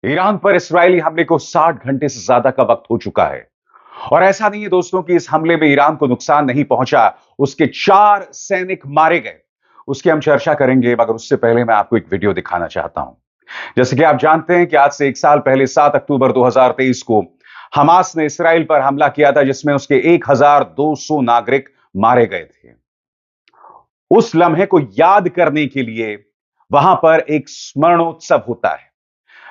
Iran पर इस्राएली हमले को 60 घंटे से ज्यादा का वक्त हो चुका है। और ऐसा नहीं है दोस्तों कि इस हमले में ईरान को नुकसान नहीं पहुंचा, उसके 4 सैनिक मारे गए। उसकी हम चर्चा करेंगे, मगर उससे पहले मैं आपको एक वीडियो दिखाना चाहता हूं। जैसे कि आप जानते हैं कि आज से 1 साल पहले 7 अक्टूबर 2023 को हमास ने इसराइल पर हमला किया था, जिसमें उसके 1200 नागरिक मारे गए थे। उस लम्हे को याद करने के लिए वहां पर एक स्मरणोत्सव होता है।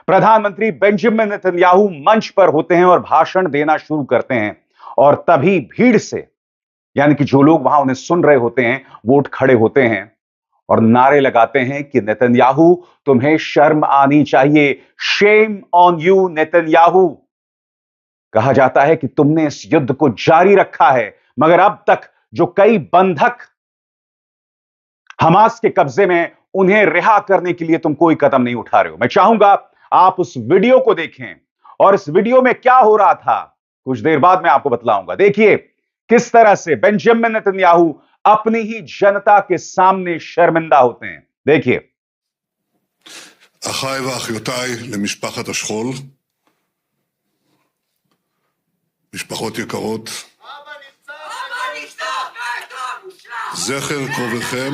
प्रधानमंत्री बेंजामिन नेतन्याहू मंच पर होते हैं और भाषण देना शुरू करते हैं, और तभी भीड़ से, यानी कि जो लोग वहां उन्हें सुन रहे होते हैं, वो उठ खड़े होते हैं और नारे लगाते हैं कि नेतन्याहू, तुम्हें शर्म आनी चाहिए, शेम ऑन यू नेतन्याहू। कहा जाता है कि तुमने इस युद्ध को जारी रखा है, मगर अब तक जो कई बंधक हमास के कब्जे में, उन्हें रिहा करने के लिए तुम कोई कदम नहीं उठा रहे हो। मैं चाहूंगा आप उस वीडियो को देखें, और इस वीडियो में क्या हो रहा था कुछ देर बाद मैं आपको बतलाऊंगा। देखिए किस तरह से बेंजामिन नेतन्याहू अपनी ही जनता के सामने शर्मिंदा होते हैं। देखिए। אחיי ואחיותיי למשפחת השכול, משפחות יקרות, זכר קרוביכם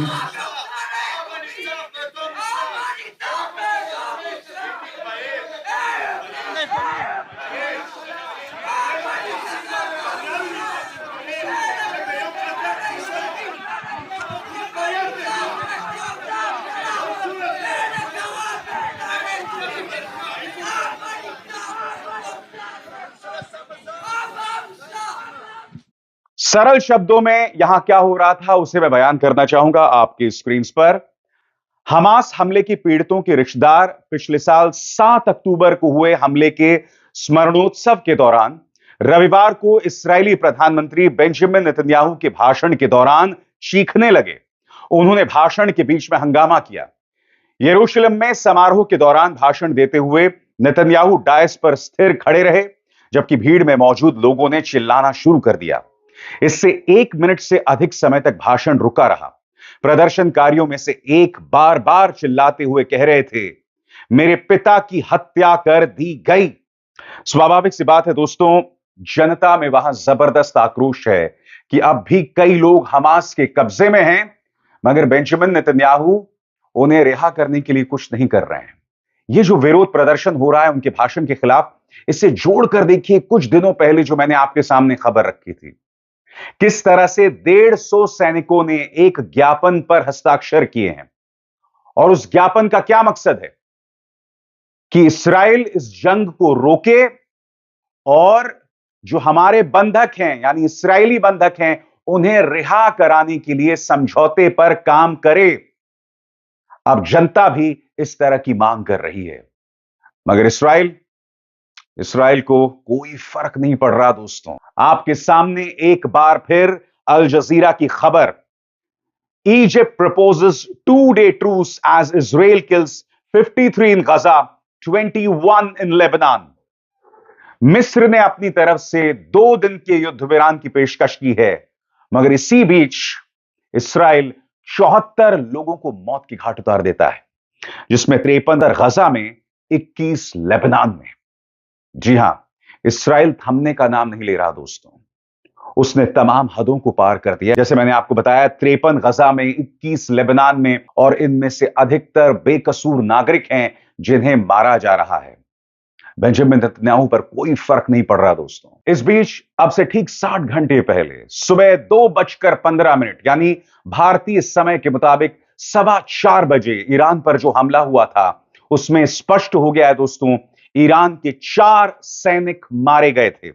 सरल शब्दों में यहां क्या हो रहा था उसे मैं बयान करना चाहूंगा आपकी स्क्रीन पर। हमास हमले की पीड़ितों के रिश्तेदार पिछले साल 7 अक्टूबर को हुए हमले के स्मरणोत्सव के दौरान रविवार को इस्राएली प्रधानमंत्री बेंजामिन नेतन्याहू के भाषण के दौरान चीखने लगे। उन्होंने भाषण के बीच में हंगामा किया। यरूशलेम में समारोह के दौरान भाषण देते हुए नेतन्याहू डायस पर स्थिर खड़े रहे, जबकि भीड़ में मौजूद लोगों ने चिल्लाना शुरू कर दिया। इससे 1 मिनट से अधिक समय तक भाषण रुका रहा। प्रदर्शनकारियों में से एक बार बार चिल्लाते हुए कह रहे थे, मेरे पिता की हत्या कर दी गई। स्वाभाविक सी बात है दोस्तों, जनता में वहां जबरदस्त आक्रोश है कि अब भी कई लोग हमास के कब्जे में हैं, मगर बेंजामिन नेतन्याहू उन्हें रिहा करने के लिए कुछ नहीं कर रहे हैं। यह जो विरोध प्रदर्शन हो रहा है उनके भाषण के खिलाफ, इसे जोड़कर देखिए कुछ दिनों पहले जो मैंने आपके सामने खबर रखी थी, किस तरह से 150 सैनिकों ने एक ज्ञापन पर हस्ताक्षर किए हैं। और उस ज्ञापन का क्या मकसद है कि इस्राएल इस जंग को रोके और जो हमारे बंधक हैं, यानी इस्राएली बंधक हैं, उन्हें रिहा कराने के लिए समझौते पर काम करे। अब जनता भी इस तरह की मांग कर रही है, मगर इस्राएल को कोई फर्क नहीं पड़ रहा दोस्तों। आपके सामने एक बार फिर अल जजीरा की खबर, Egypt proposes 2-day truce as Israel kills 53 in Gaza, 21 in Lebanon। मिस्र ने अपनी तरफ से 2 दिन के युद्ध विराम की पेशकश की है, मगर इसी बीच इस्राएल 74 लोगों को मौत की घाट उतार देता है, जिसमें 53 गजा में, 21 लेबनान में। जी हां, इस्राएल थमने का नाम नहीं ले रहा दोस्तों। उसने तमाम हदों को पार कर दिया। जैसे मैंने आपको बताया, 53 गजा में, 21 लेबनान में, और इनमें से अधिकतर बेकसूर नागरिक हैं जिन्हें मारा जा रहा है। बेंजामिन नेतन्याहू पर कोई फर्क नहीं पड़ रहा दोस्तों। इस बीच अब से ठीक 60 घंटे पहले सुबह 2:15 यानी भारतीय समय के मुताबिक 4:15 बजे ईरान पर जो हमला हुआ था, उसमें स्पष्ट हो गया है दोस्तों, ईरान के 4 सैनिक मारे गए थे।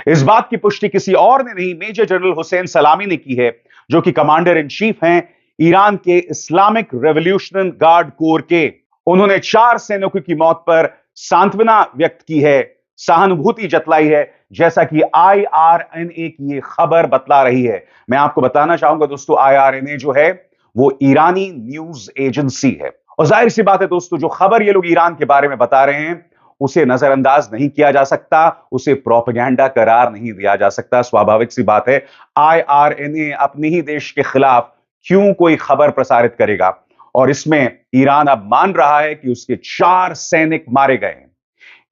इस बात की पुष्टि किसी और ने नहीं, मेजर जनरल हुसैन सलामी ने की है, जो कि कमांडर इन चीफ हैं ईरान के इस्लामिक रेवोल्यूशनरी गार्ड कोर के। उन्होंने 4 सैनिकों की मौत पर सांत्वना व्यक्त की है, सहानुभूति जतलाई है, जैसा कि IRNA की यह खबर बतला रही है। मैं आपको बताना चाहूंगा दोस्तों, IRNA जो है वो ईरानी न्यूज एजेंसी है, और जाहिर सी बात है दोस्तों, जो खबर ये लोग ईरान के बारे में बता रहे हैं उसे नजरअंदाज नहीं किया जा सकता, उसे प्रोपेगेंडा करार नहीं दिया जा सकता। स्वाभाविक सी बात है, IRNA अपने ही देश के खिलाफ क्यों कोई खबर प्रसारित करेगा। और इसमें ईरान अब मान रहा है कि उसके 4 सैनिक मारे गए हैं।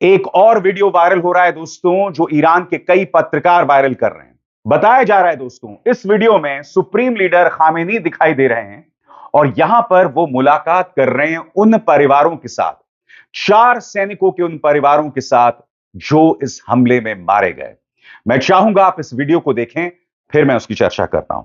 एक और वीडियो वायरल हो रहा है दोस्तों, जो ईरान के कई पत्रकार वायरल कर रहे हैं। बताया जा रहा है दोस्तों, इस वीडियो में सुप्रीम लीडर खामेनी दिखाई दे रहे हैं और यहां पर वो मुलाकात कर रहे हैं उन परिवारों के साथ, 4 सैनिकों के उन परिवारों के साथ जो इस हमले में मारे गए। मैं चाहूंगा आप इस वीडियो को देखें, फिर मैं उसकी चर्चा करता हूं।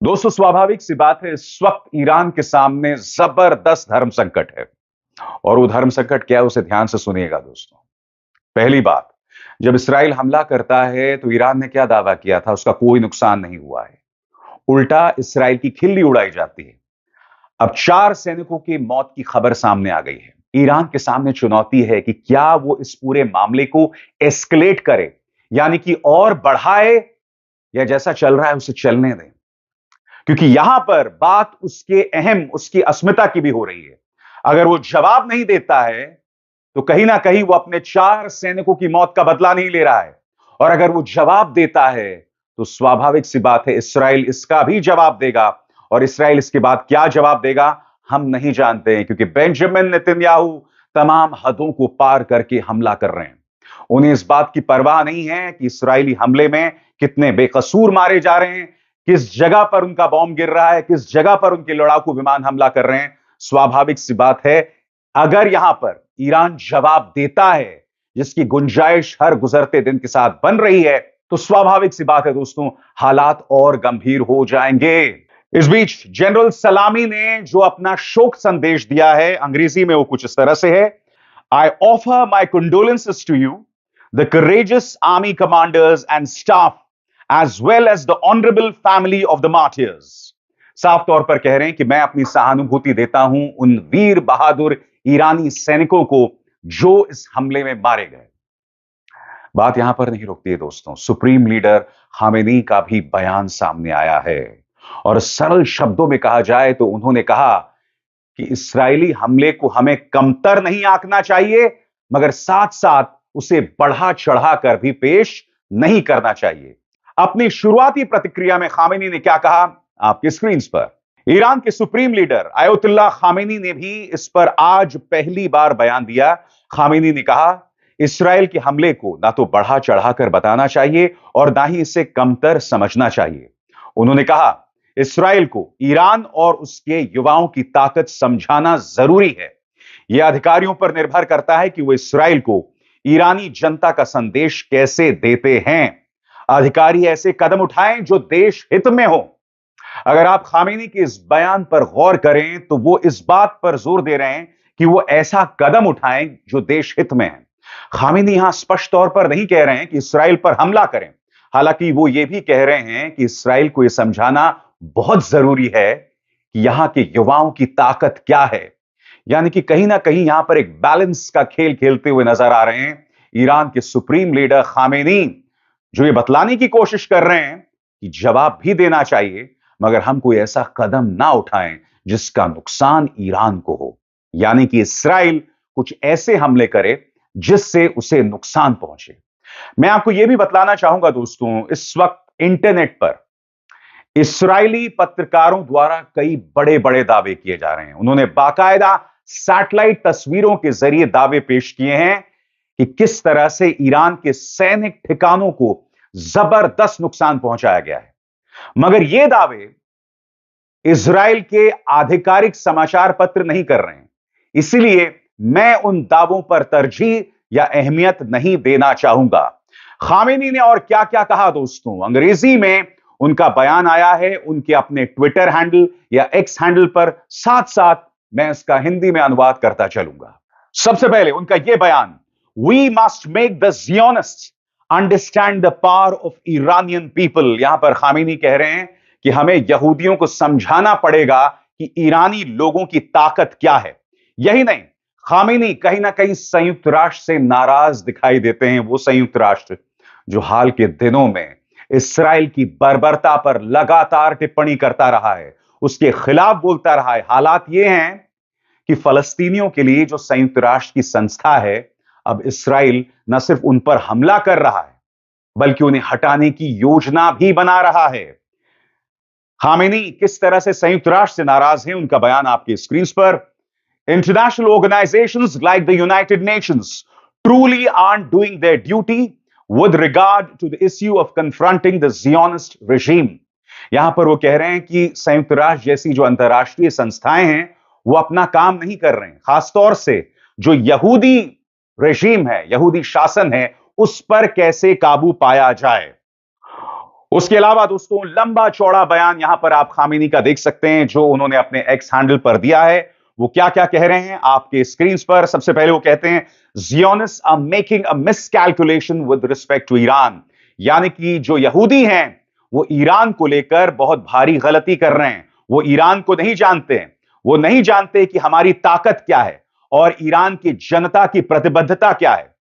दोस्तों स्वाभाविक सी बात है, इस वक्त ईरान के सामने जबरदस्त धर्म संकट है और वो धर्म संकट क्या है उसे ध्यान से सुनिएगा दोस्तों। पहली बात, जब इस्राइल हमला करता है तो ईरान ने क्या दावा किया था, उसका कोई नुकसान नहीं हुआ है, उल्टा इस्राइल की खिल्ली उड़ाई जाती है। अब 4 सैनिकों की मौत की खबर सामने आ गई है। ईरान के सामने चुनौती है कि क्या वो इस पूरे मामले को एस्केलेट करे, यानी कि और बढ़ाए, या जैसा चल रहा है उसे चलने दें, क्योंकि यहां पर बात उसके अहम, उसकी अस्मिता की भी हो रही है। अगर वो जवाब नहीं देता है तो कहीं ना कहीं वो अपने 4 सैनिकों की मौत का बदला नहीं ले रहा है, और अगर वो जवाब देता है तो स्वाभाविक सी बात है इस्राइल इसका भी जवाब देगा, और इस्राइल इसके बाद क्या जवाब देगा हम नहीं जानते हैं, क्योंकि बेंजामिन नेतन्याहू तमाम हदों को पार करके हमला कर रहे हैं। उन्हें इस बात की परवाह नहीं है कि इस्राइली हमले में कितने बेकसूर मारे जा रहे हैं, किस जगह पर उनका बॉम्ब गिर रहा है, किस जगह पर उनके लड़ाकू विमान हमला कर रहे हैं। स्वाभाविक सी बात है, अगर यहां पर ईरान जवाब देता है, जिसकी गुंजाइश हर गुजरते दिन के साथ बन रही है, तो स्वाभाविक सी बात है दोस्तों, हालात और गंभीर हो जाएंगे। इस बीच जनरल सलामी ने जो अपना शोक संदेश दिया है, अंग्रेजी में वो कुछ इस तरह से है, I offer my condolences to you, the courageous army commanders and staff as well as the honorable family of the martyrs। साफ तौर पर कह रहे हैं कि मैं अपनी सहानुभूति देता हूं उन वीर बहादुर ईरानी सैनिकों को जो इस हमले में मारे गए। बात यहां पर नहीं रुकती है दोस्तों, सुप्रीम लीडर खामेनी का भी बयान सामने आया है, और सरल शब्दों में कहा जाए तो उन्होंने कहा कि इस्राएली हमले को हमें कमतर नहीं आंकना चाहिए, मगर साथ साथ उसे बढ़ा चढ़ाकर भी पेश नहीं करना चाहिए। अपनी शुरुआती प्रतिक्रिया में खामेनी ने क्या कहा, आपकी स्क्रीन पर। ईरान के सुप्रीम लीडर आयतुल्लाह खामेनी ने भी इस पर आज पहली बार बयान दिया। खामेनी ने कहा, इस्राएल के हमले को ना तो बढ़ा चढ़ाकर बताना चाहिए और ना ही इसे कमतर समझना चाहिए। उन्होंने कहा, इस्राएल को ईरान और उसके युवाओं की ताकत समझाना जरूरी है। यह अधिकारियों पर निर्भर करता है कि वो इस्राएल को ईरानी जनता का संदेश कैसे देते हैं। अधिकारी ऐसे कदम उठाएं जो देश हित में हो। अगर आप खामेनी के इस बयान पर गौर करें तो वो इस बात पर जोर दे रहे हैं कि वो ऐसा कदम उठाएं जो देश हित में है। खामेनी यहां स्पष्ट तौर पर नहीं कह रहे हैं कि इस्राएल पर हमला करें, हालांकि वो ये भी कह रहे हैं कि इस्राएल को यह समझाना बहुत जरूरी है कि यहां के युवाओं की ताकत क्या है। यानी कि कहीं ना कहीं यहां पर एक बैलेंस का खेल खेलते हुए नजर आ रहे हैं ईरान के सुप्रीम लीडर खामेनी, जो ये बतलाने की कोशिश कर रहे हैं कि जवाब भी देना चाहिए, मगर हम कोई ऐसा कदम ना उठाएं जिसका नुकसान ईरान को हो, यानी कि इस्राएल कुछ ऐसे हमले करे जिससे उसे नुकसान पहुंचे। मैं आपको यह भी बतलाना चाहूंगा दोस्तों, इस वक्त इंटरनेट पर इस्राएली पत्रकारों द्वारा कई बड़े बड़े दावे किए जा रहे हैं। उन्होंने बाकायदा सैटेलाइट तस्वीरों के जरिए दावे पेश किए हैं कि किस तरह से ईरान के सैनिक ठिकानों को जबरदस्त नुकसान पहुंचाया गया है, मगर ये दावे इजराइल के आधिकारिक समाचार पत्र नहीं कर रहे हैं। इसीलिए मैं उन दावों पर तरजीह या अहमियत नहीं देना चाहूंगा। खामेनी ने और क्या क्या कहा दोस्तों, अंग्रेजी में उनका बयान आया है उनके अपने ट्विटर हैंडल या एक्स हैंडल पर, साथ साथ मैं इसका हिंदी में अनुवाद करता चलूंगा। सबसे पहले उनका यह बयान, we must make the Zionists understand the power of Iranian people. यहां पर खामेनी कह रहे हैं कि हमें यहूदियों को समझाना पड़ेगा कि ईरानी लोगों की ताकत क्या है। यही नहीं, खामेनी कहीं ना कहीं संयुक्त राष्ट्र से नाराज दिखाई देते हैं। वो संयुक्त राष्ट्र जो हाल के दिनों में इस्राएल की बर्बरता पर लगातार टिप्पणी करता रहा है, उसके खिलाफ बोलता रहा है। हालात ये हैं कि फलस्तीनियों के लिए जो संयुक्त राष्ट्र की संस्था है, अब इस्राएल न सिर्फ उन पर हमला कर रहा है बल्कि उन्हें हटाने की योजना भी बना रहा है। खामेनी किस तरह से संयुक्त राष्ट्र से नाराज हैं, उनका बयान आपकी स्क्रीन पर। International organizations like the United Nations truly aren't doing their duty with regard to the issue of confronting the Zionist regime. यहां पर वो कह रहे हैं कि संयुक्त राष्ट्र जैसी जो अंतर्राष्ट्रीय संस्थाएं हैं वो अपना काम नहीं कर रहे हैं, खासतौर से जो यहूदी रेजीम है, यहूदी शासन है, उस पर कैसे काबू पाया जाए। उसके अलावा दोस्तों, लंबा चौड़ा बयान यहां पर आप खामेनी का देख सकते हैं जो उन्होंने अपने एक्स हैंडल पर दिया है। वो क्या क्या कह रहे हैं आपके स्क्रीन पर। सबसे पहले वो कहते हैं, Zionists are making a miscalculation with respect to Iran, यानी कि जो यहूदी हैं वो ईरान को लेकर बहुत भारी गलती कर रहे हैं। वो ईरान को नहीं जानते हैं, वो नहीं जानते कि हमारी ताकत क्या है और ईरान की जनता की प्रतिबद्धता क्या है।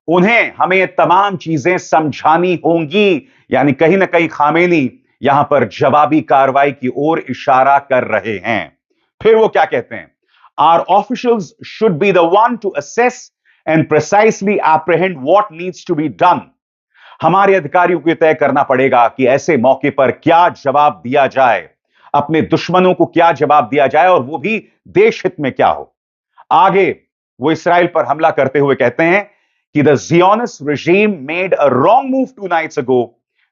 उन्हें हमें ये तमाम चीजें समझानी होंगी। यानी कहीं ना कहीं खामेनी यहां पर जवाबी कार्रवाई की ओर इशारा कर रहे हैं। फिर वो क्या कहते हैं, Our officials should be the one to assess and precisely apprehend what needs to be done. हमारे अधिकारियों को तय करना पड़ेगा कि ऐसे मौके पर क्या जवाब दिया जाए, अपने दुश्मनों को क्या जवाब दिया जाए और वो भी देश हित में क्या हो। आगे वो इस्राएल पर हमला करते हुए कहते हैं कि the Zionist regime made a wrong move 2 nights ago.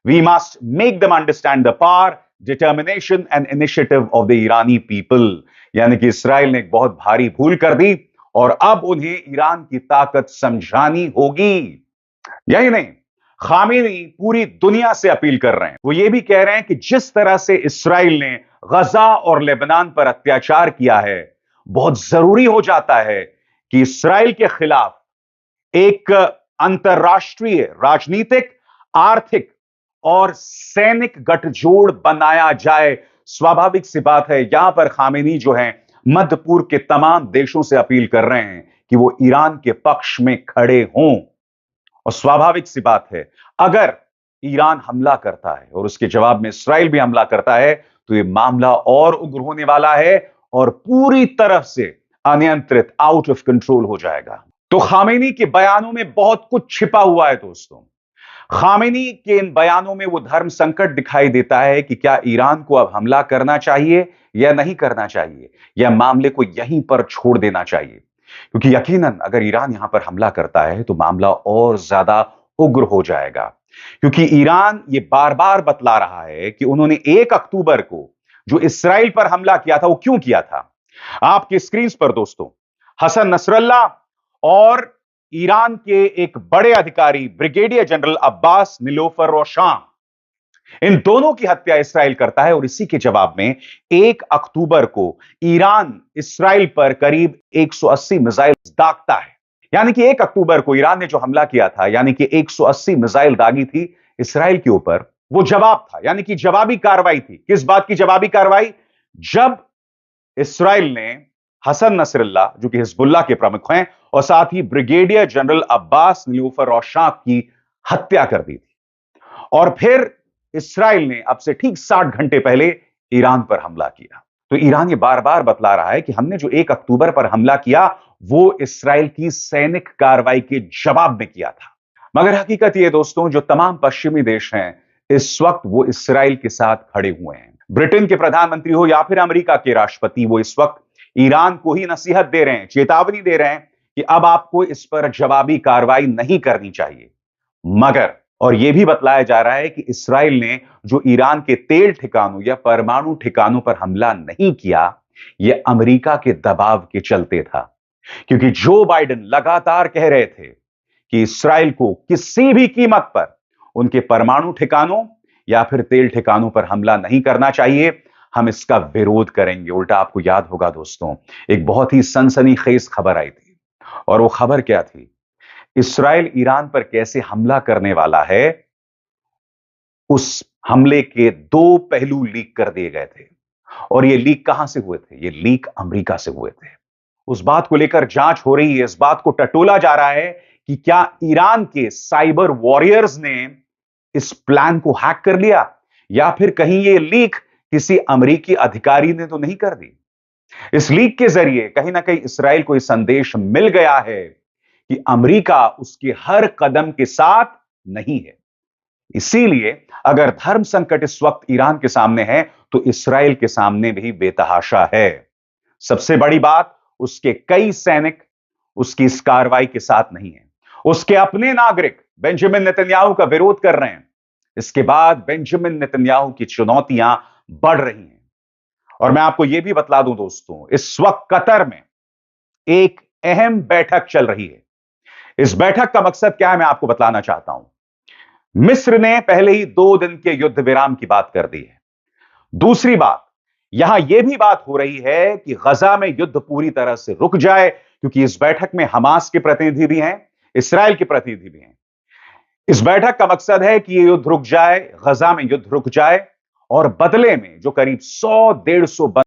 We must make them understand the power, determination and initiative of the Irani people. यानी कि इस्राएल ने एक बहुत भारी भूल कर दी और अब उन्हें ईरान की ताकत समझानी होगी। यही नहीं, खामेनी पूरी दुनिया से अपील कर रहे हैं। वो ये भी कह रहे हैं कि जिस तरह से इस्राएल ने गजा और लेबनान पर अत्याचार किया है, बहुत जरूरी हो जाता है कि इस्राएल के खिलाफ एक अंतरराष्ट्रीय राजनीतिक, आर्थिक और सैनिक गठजोड़ बनाया जाए। स्वाभाविक सी बात है, यहां पर खामेनी जो है मध्य पूर्व के तमाम देशों से अपील कर रहे हैं कि वो ईरान के पक्ष में खड़े हों। और स्वाभाविक सी बात है, अगर ईरान हमला करता है और उसके जवाब में इस्राएल भी हमला करता है तो ये मामला और उग्र होने वाला है और पूरी तरह से अनियंत्रित, आउट ऑफ कंट्रोल हो जाएगा। तो खामेनी के बयानों में बहुत कुछ छिपा हुआ है दोस्तों। खामेनी के इन बयानों में वो धर्म संकट दिखाई देता है कि क्या ईरान को अब हमला करना चाहिए या नहीं करना चाहिए, या मामले को यहीं पर छोड़ देना चाहिए। क्योंकि यकीनन अगर ईरान यहां पर हमला करता है तो मामला और ज्यादा उग्र हो जाएगा। क्योंकि ईरान ये बार बार बतला रहा है कि उन्होंने 1 अक्टूबर को जो इस्राएल पर हमला किया था वो क्यों किया था। आपके स्क्रीन पर दोस्तों, हसन नसरल्ला और ईरान के एक बड़े अधिकारी brigadier general Abbas Nilforoushan, इन दोनों की हत्या इस्राएल करता है और इसी के जवाब में 1 अक्टूबर को ईरान इस्राएल पर करीब 180 मिसाइल दागता है। यानी कि 1 अक्टूबर को ईरान ने जो हमला किया था, यानी कि 180 मिसाइल दागी थी इस्राएल के ऊपर, वो जवाब था, यानी कि जवाबी कार्रवाई थी। किस बात की जवाबी कार्रवाई? जब इस्राएल ने हसन नसरल्ला जो कि हिजबुल्लाह के प्रमुख हैं और साथ ही brigadier general Abbas Nilforoushan की हत्या कर दी थी। और फिर इस्राएल ने अब से ठीक 60 घंटे पहले ईरान पर हमला किया। तो ईरान ये बार बार बतला रहा है कि हमने जो 1 अक्टूबर पर हमला किया वो इस्राएल की सैनिक कार्रवाई के जवाब में किया था। मगर हकीकत ये दोस्तों, जो तमाम पश्चिमी देश हैं इस वक्त वो इस्राएल के साथ खड़े हुए हैं। ब्रिटेन के प्रधानमंत्री हो या फिर अमेरिका के राष्ट्रपति, वो इस वक्त ईरान को ही नसीहत दे रहे हैं, चेतावनी दे रहे हैं कि अब आपको इस पर जवाबी कार्रवाई नहीं करनी चाहिए। मगर और यह भी बतलाया जा रहा है कि इस्राएल ने जो ईरान के तेल ठिकानों या परमाणु ठिकानों पर हमला नहीं किया, यह अमेरिका के दबाव के चलते था। क्योंकि जो बाइडेन लगातार कह रहे थे कि इस्राएल को किसी भी कीमत पर उनके परमाणु ठिकानों या फिर तेल ठिकानों पर हमला नहीं करना चाहिए, हम इसका विरोध करेंगे। उल्टा आपको याद होगा दोस्तों, एक बहुत ही सनसनीखेज खबर आई थी और वो खबर क्या थी? इस्राएल ईरान पर कैसे हमला करने वाला है, उस हमले के 2 पहलू लीक कर दिए गए थे। और ये लीक कहां से हुए थे? ये लीक अमेरिका से हुए थे। उस बात को लेकर जांच हो रही है। इस बात को टटोला जा रहा है कि क्या ईरान के साइबर वॉरियर्स ने इस प्लान को हैक कर लिया, या फिर कहीं ये लीक किसी अमेरिकी अधिकारी ने तो नहीं कर दी। इस लीक के जरिए कहीं ना कहीं इसराइल को यह संदेश मिल गया है कि अमेरिका उसके हर कदम के साथ नहीं है। इसीलिए अगर धर्म संकट इस वक्त ईरान के सामने है तो इसराइल के सामने भी बेतहाशा है। सबसे बड़ी बात, उसके कई सैनिक उसकी इस कार्रवाई के साथ नहीं है। उसके अपने नागरिक बेंजामिन नेतन्याहू का विरोध कर रहे हैं। इसके बाद बेंजामिन नेतन्याहू की चुनौतियां बढ़ रही हैं। और मैं आपको यह भी बतला दूं दोस्तों, इस वक्त कतर में एक अहम बैठक चल रही है। इस बैठक का मकसद क्या है, मैं आपको बतलाना चाहता हूं। मिस्र ने पहले ही 2 दिन के युद्ध विराम की बात कर दी है। दूसरी बात, यहां यह भी बात हो रही है कि गजा में युद्ध पूरी तरह से रुक जाए, क्योंकि इस बैठक में हमास के प्रतिनिधि भी हैं, इसराइल के प्रतिनिधि भी हैं। इस बैठक का मकसद है कि यह युद्ध रुक जाए, गजा में युद्ध रुक जाए, और बदले में जो करीब 100-150